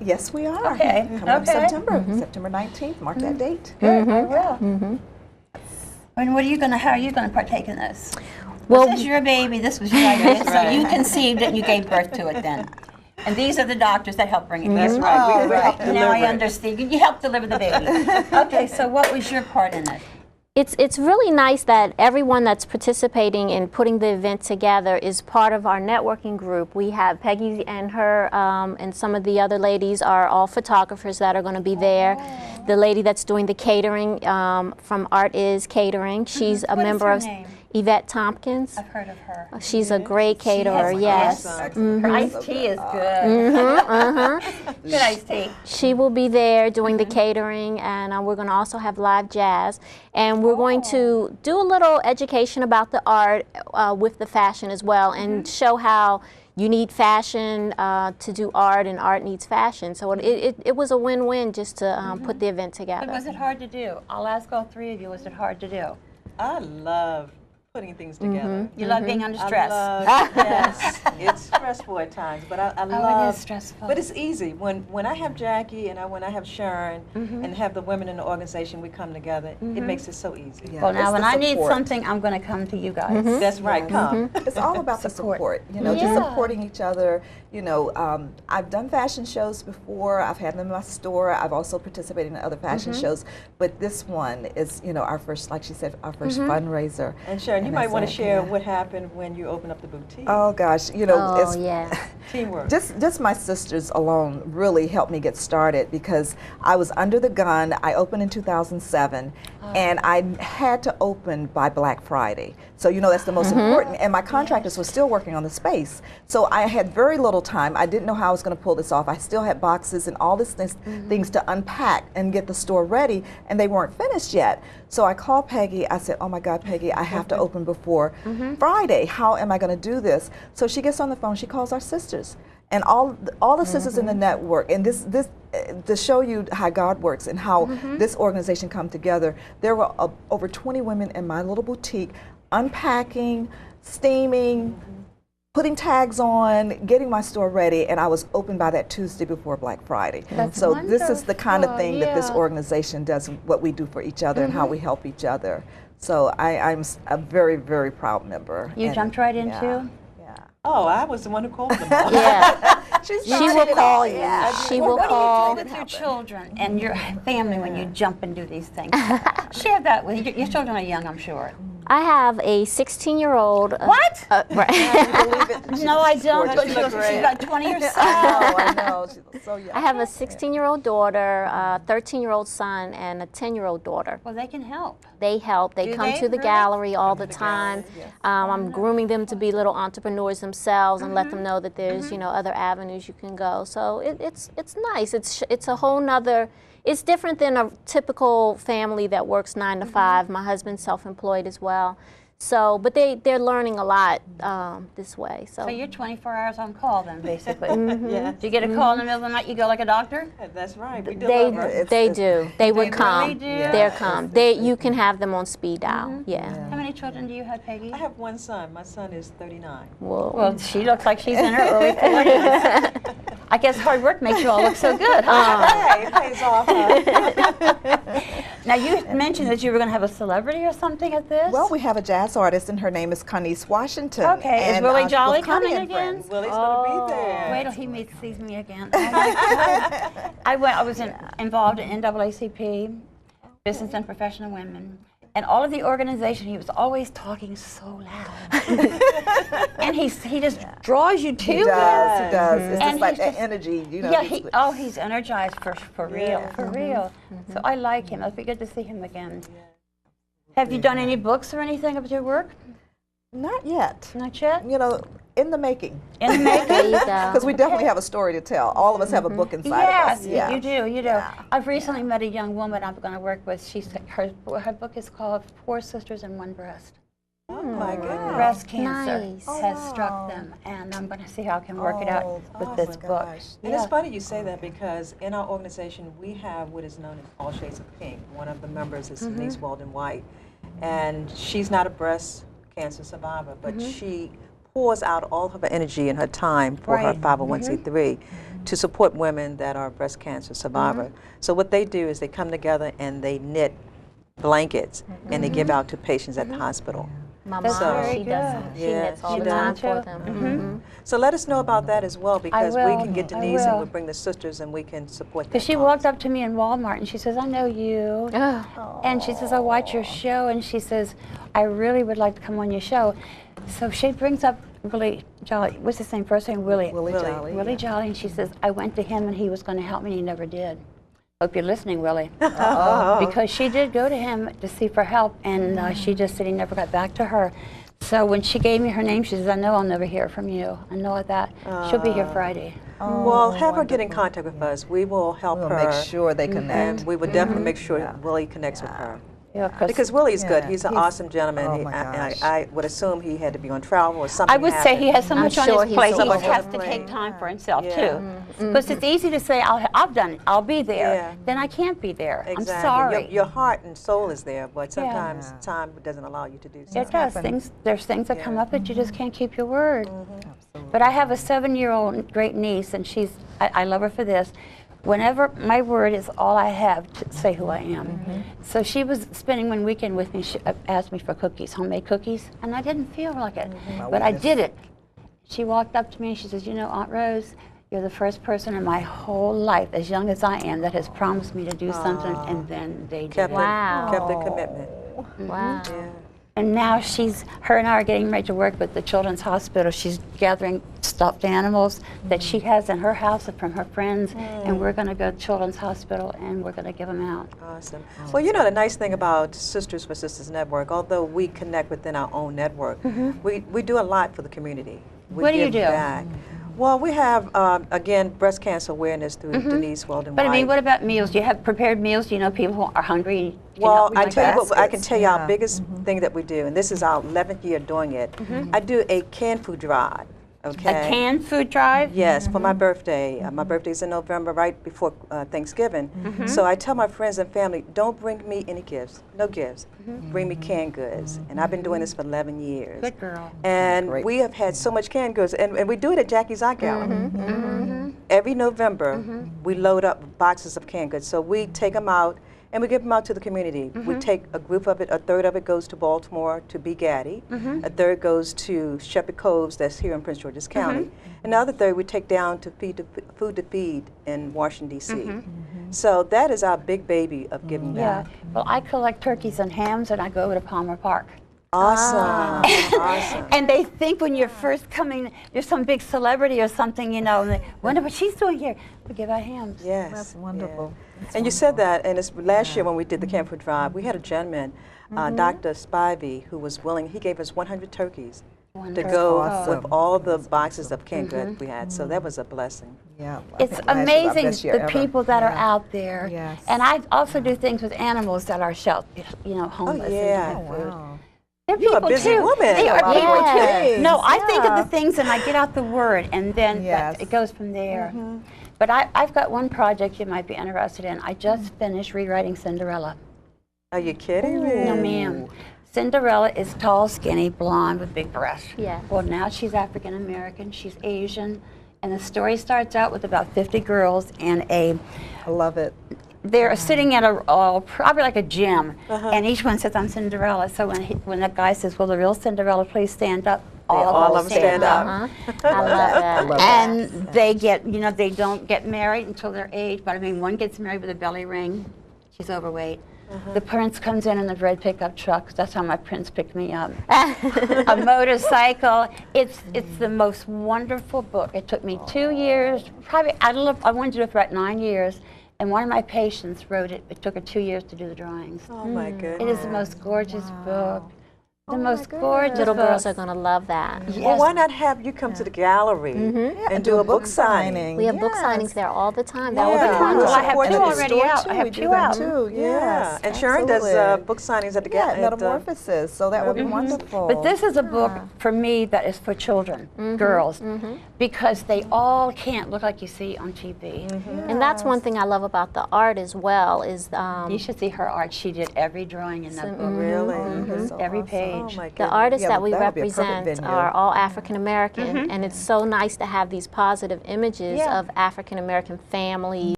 Yes, we are. Okay. Coming up September, September 19th. Mark that date. Good. I will. And how are you gonna partake in this? Well, Since you're a baby, this was your idea, so you conceived it and you gave birth to it then. And these are the doctors that helped bring it. That's here. right. We Right. helped Now deliver I it. understand. You helped deliver the baby. Okay, so what was your part in it? it's really nice that everyone that's participating in putting the event together is part of our networking group. We have Peggy and her and some of the other ladies are all photographers that are going to be there. The lady that's doing the catering from Art Is Catering, she's a What is member her of name? Yvette Tompkins. I've heard of her. She's a great caterer, yes. Her iced tea is good. Good iced tea. She will be there doing the catering, and we're going to also have live jazz. And we're going to do a little education about the art with the fashion as well, and show how you need fashion to do art, and art needs fashion. So it was a win-win just to put the event together. But was it hard to do? I'll ask all three of you, was it hard to do? I love putting things together. You love being under stress? Yes, it's stressful at times, but I love. It is stressful. But it's easy when I have Jackie and when I have Sharon and have the women in the organization. We come together. It makes it so easy. Yeah, Well, now it's when the I need support. something, I'm going to come to you guys. That's right. Come. It's all about the support, you know, just supporting each other. You know, I've done fashion shows before. I've had them in my store. I've also participated in other fashion shows. But this one is, you know, our first, like she said, our first fundraiser. And Sharon, you And might it's want to like, share what happened when you opened up the boutique. Oh gosh, you know, Oh, it's yeah. Teamwork. just my sisters alone really helped me get started because I was under the gun. I opened in 2007, and I had to open by Black Friday. So you know that's the most important. And my contractors were still working on the space, so I had very little time. I didn't know how I was going to pull this off. I still had boxes and all these things to unpack and get the store ready, and they weren't finished yet. So I called Peggy. I said, "Oh my God, Peggy, I have to open before Friday. How am I going to do this?" So she gets on the phone. She calls our sisters, and all the sisters in the network. And this to show you how God works and how this organization come together. There were over 20 women in my little boutique unpacking, steaming, putting tags on, getting my store ready, and I was open by that Tuesday before Black Friday. That's This is the kind of thing that this yeah. organization does, what we do for each other and how we help each other. So I'm a very, very proud member. You and, jumped right into? Yeah. Oh, I was the one who called them all. Yeah. She's She will call you. She will What call. do you do with your children and your family when you jump and do these things? Share that with your children are young, I'm sure. I have a 16-year-old. What? Right. Believe it. No, I don't. gorgeous. But She she's looks great. got 20 years old. Oh, I know. She looks so young. I have a 16-year-old daughter, a 13-year-old son, and a 10-year-old daughter. Well, they can help. They help. They Do come they? to the Really? gallery all the time. I'm grooming them to be little entrepreneurs themselves and let them know that there's you know other avenues you can go. So it's nice. It's a whole nother. It's different than a typical family that works 9 to 5. My husband's self-employed as well. So, but they're learning a lot this way. So, So you're 24 hours on call then, basically. Yeah, Do you get a call in the middle of the night, you go like a doctor? that's right. We they deliver. do. They would They come. really do? Yeah. They're come. You can have them on speed dial. Yeah. How many children do you have, Peggy? I have one son. My son is 39. Whoa. Well, she looks like she's in her early 40s. I guess hard work makes you all look so good, huh? Hey, it pays off. Huh? Now, you mentioned that you were going to have a celebrity or something at this? Well, we have a jazz artist, and her name is Connie Washington. Okay, is and, Willie Jolly with Connie coming and again? friends. Willie's going to be there. Wait till he sees me again. Oh my God. I was involved in NAACP, Business and Professional Women, and all of the organization. He was always talking so loud, and he just draws you to He him. does, he does. It's And just like he's that just- energy, you know. Yeah, it's- he's energized for real, for real. So I like him. It'll be good to see him again. Have you done any books or anything of your work? Not yet. Not yet? You know, in the making. In the making? There you go. Because we definitely have a story to tell. All of us have a book inside Yes, of us. Yeah. you do, you do. Yeah. I've recently met a young woman I'm going to work with. Her book is called Four Sisters in One Breast. Oh, my goodness. Breast cancer Nice. has struck them, and I'm going to see how I can work it out with oh this my book. gosh. And Yeah. it's funny you say that because in our organization we have what is known as All Shades of Pink. One of the members is Denise Walden White, and she's not a breast cancer survivor, but she pours out all of her energy and her time for her Right. 501c3 to support women that are breast cancer survivor. So what they do is they come together and they knit blankets and they give out to patients at the hospital. My That's mom, very she does. good. She Yeah, knits all she the time does. for them. So let us know about that as well, because we will. can get I Denise and will. we'll bring the sisters and we can support that Because she cause. walked up to me in Walmart and she says, I know you. And she says, I watch your show. And she says, I really would like to come on your show. So she brings up Willie Jolly. What's his name? First name, Willie. Willie Jolly. Willie Jolly. And she says, I went to him and he was going to help me and he never did. Hope you're listening, Willie. Because she did go to him to see for help and she just said he never got back to her. So when she gave me her name, she says, I know I'll never hear from you. I know that. She'll be here Friday. Well, have her get in contact with us. We will help We'll her. make sure they connect. And we would definitely make sure Willie connects with her. Yeah, Because Willie's good. Yeah, He's an he's- awesome gentleman. oh He- my and gosh. I would assume he had to be on travel or something I would say he happened. has so much sure on his he's plate. so He much has on to his take plate. time for himself Yeah. too. Because it's easy to say, I've done it. I'll be there. Yeah. Then I can't be there. Exactly. I'm sorry. Your heart and soul is there, but sometimes time doesn't allow you to do so. It does. happen. There's things that come up that you just can't keep your word. Absolutely. But I have a 7-year-old great niece, and I love her for this. Whenever my word is all I have to say who I am. So she was spending one weekend with me. She asked me for cookies, homemade cookies, and I didn't feel like it, but I did it. She walked up to me and she says, you know, Aunt Rose, you're the first person in my whole life, as young as I am, that has promised me to do something, and then they did Kept it. Wow. Kept the commitment. Wow. Yeah. And now her and I are getting ready to work with the Children's Hospital. She's gathering stuffed animals that she has in her house and from her friends, and we're going to go to Children's Hospital and we're going to give them out. Awesome. Well, you know, the nice thing about Sisters for Sisters Network, although we connect within our own network, we do a lot for the community. We What do you give do? back. Well, we have, again, breast cancer awareness through Denise Weldon But I mean, White. what about meals? Do you have prepared meals? Do you know people who are hungry? You can Well, help them I like tell you that? what, I can tell you our Yeah. biggest thing that we do, and this is our 11th year doing it. I do a canned food drive. Okay. A canned food drive? Yes, for my birthday. My birthday's in November, right before Thanksgiving. So I tell my friends and family, don't bring me any gifts, no gifts. Bring me canned goods. And I've been doing this for 11 years. Good girl. And Great. we have had so much canned goods, and we do it at Jackie's Art Gallery. Every November, we load up boxes of canned goods. So we take them out, and we give them out to the community. We take a group of it, a third of it goes to Baltimore, to B. Gaddy. A third goes to Shepherd Coves, that's here in Prince George's County. And the other third we take down to Food to Feed in Washington, D.C. So that is our big baby of giving Yeah. back. Well, I collect turkeys and hams, and I go over to Palmer Park. Awesome, awesome. And they think when you're first coming, you're some big celebrity or something, you know, and they wonder what she's doing here. We give out hams. Yes. That's wonderful. Yeah. And you said that, and it's last year when we did the Camp Food Drive, we had a gentleman, Dr. Spivey, who was willing, he gave us 100 turkeys to go Awesome. with all the boxes of canned goods we had. So that was a blessing. Yeah. I It's think last year was our amazing best year the ever. people that are Yeah. out there. Yes. And I also do things with animals that are you know, homeless. yeah. And Oh, need food. wow. They're You're a people busy too. woman. They are A lot of people great too. things. No, I think of Yeah. the things and I get out the word, and then Yes. it goes from there. But I've got one project you might be interested in. I just finished rewriting Cinderella. Are you kidding me? No, ma'am. Cinderella is tall, skinny, blonde with big breasts. Yeah. Well, now she's African American, she's Asian, and the story starts out with about 50 girls and I love it. they're sitting at probably like a gym, and each one says, I'm Cinderella. So when that guy says, will the real Cinderella please stand up? all of them stand up. I love that. love And they get, you know, they don't get married until their age, but I mean, one gets married with a belly ring. She's overweight. The prince comes in the red pickup truck. That's how my prince picked me up. A motorcycle. It's the most wonderful book. It took me 2 years. Probably I wanted to do it for about 9 years, and one of my patients wrote it. It took her 2 years to do the drawings. Oh my goodness. It is the most gorgeous book. The my most goodness. gorgeous Little book. girls are going to love that. Well, why not have you come to the gallery and do a book signing? We have book Yes. signings there all the time. That Yeah. would be Well, wonderful. I have Support two the already store out. too, I have we do two that out. too. Yeah, Yes, and Sharon does absolutely. book signings at the Yeah, gallery. metamorphosis. So that would be wonderful. But this is a book for me that is for children, girls, because they all can't look like you see on TV. And that's one thing I love about the art as well is You should see her art. She did every drawing in that book. Really? That's so Every awesome. page. age. my The goodness. artists Yeah, that we that would be a perfect represent venue. are all African American, and it's so nice to have these positive images Yeah. of African American families.